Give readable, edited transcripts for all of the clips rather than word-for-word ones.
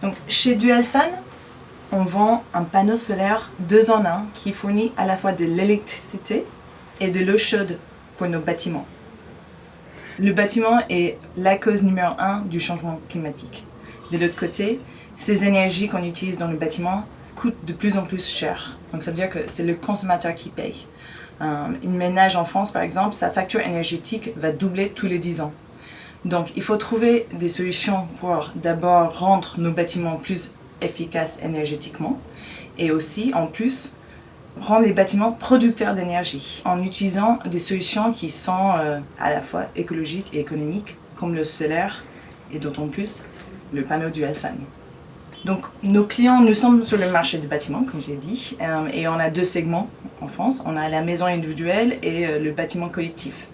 Donc, chez Duelsun, on vend un panneau solaire 2 en 1 qui fournit à la fois de l'électricité et de l'eau chaude pour nos bâtiments. Le bâtiment est la cause numéro 1 du changement climatique. De l'autre côté, ces énergies qu'on utilise dans le bâtiment coûtent de plus en plus cher. Donc ça veut dire que c'est le consommateur qui paye. Un ménage en France, par exemple, sa facture énergétique va doubler tous les 10 ans. Donc il faut trouver des solutions pour d'abord rendre nos bâtiments plus efficaces énergétiquement et aussi, en plus, rendre les bâtiments producteurs d'énergie en utilisant des solutions qui sont à la fois écologiques et économiques, comme le solaire et d'autant plus le panneau Duelsun. Donc nos clients, nous sommes sur le marché des bâtiments, comme j'ai dit, et on a 2 segments en France. On a la maison individuelle et le bâtiment collectif.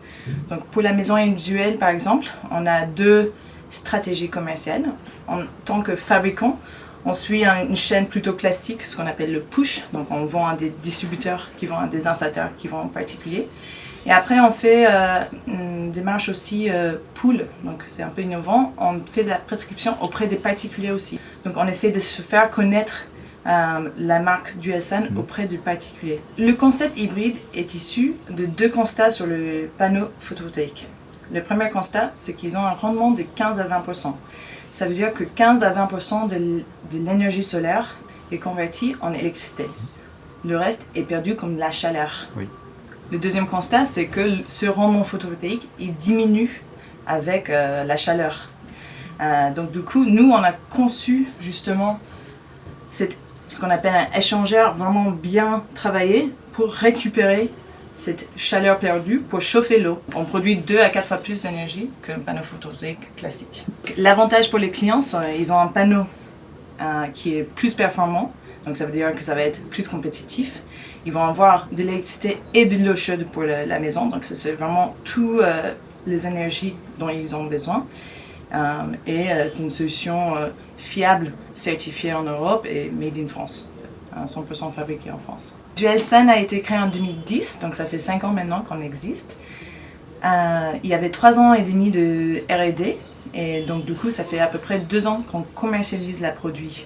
Donc pour la maison individuelle, par exemple, on a 2 stratégies commerciales. En tant que fabricant, on suit une chaîne plutôt classique, ce qu'on appelle le push. Donc on vend à des distributeurs qui vendent à des installateurs qui vendent en particulier. Et après on fait une démarche aussi pull, donc c'est un peu innovant. On fait de la prescription auprès des particuliers aussi. Donc on essaie de se faire connaître la marque Duelsun auprès du particulier. Le concept hybride est issu de 2 constats sur le panneau photovoltaïque. Le premier constat, c'est qu'ils ont un rendement de 15 à 20%. Ça veut dire que 15 à 20% de l'énergie solaire est convertie en électricité. Le reste est perdu comme de la chaleur. Oui. Le deuxième constat, c'est que ce rendement photovoltaïque il diminue avec la chaleur. Donc du coup, nous, on a conçu justement ce qu'on appelle un échangeur vraiment bien travaillé pour récupérer cette chaleur perdue pour chauffer l'eau. On produit 2 à 4 fois plus d'énergie qu'un panneau photovoltaïque classique. L'avantage pour les clients, c'est qu'ils ont un panneau qui est plus performant, donc ça veut dire que ça va être plus compétitif. Ils vont avoir de l'électricité et de l'eau chaude pour la maison, donc c'est vraiment toutes les énergies dont ils ont besoin. C'est une solution fiable, certifiée en Europe et made in France, 100% fabriquée en France. Duelsun a été créé en 2010, donc ça fait 5 ans maintenant qu'on existe. Il y avait 3 ans et demi de R&D, et donc du coup ça fait à peu près 2 ans qu'on commercialise le produit,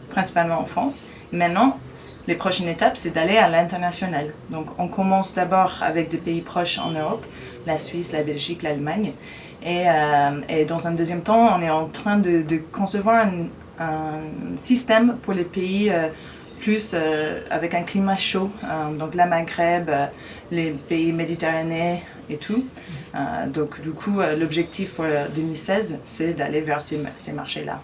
principalement en France. Maintenant, les prochaines étapes, c'est d'aller à l'international. Donc on commence d'abord avec des pays proches en Europe, la Suisse, la Belgique, l'Allemagne. Et dans un deuxième temps, on est en train de concevoir un système pour les pays plus avec un climat chaud, donc la Maghreb, les pays méditerranéens et tout. Donc du coup, l'objectif pour 2016, c'est d'aller vers ces marchés-là.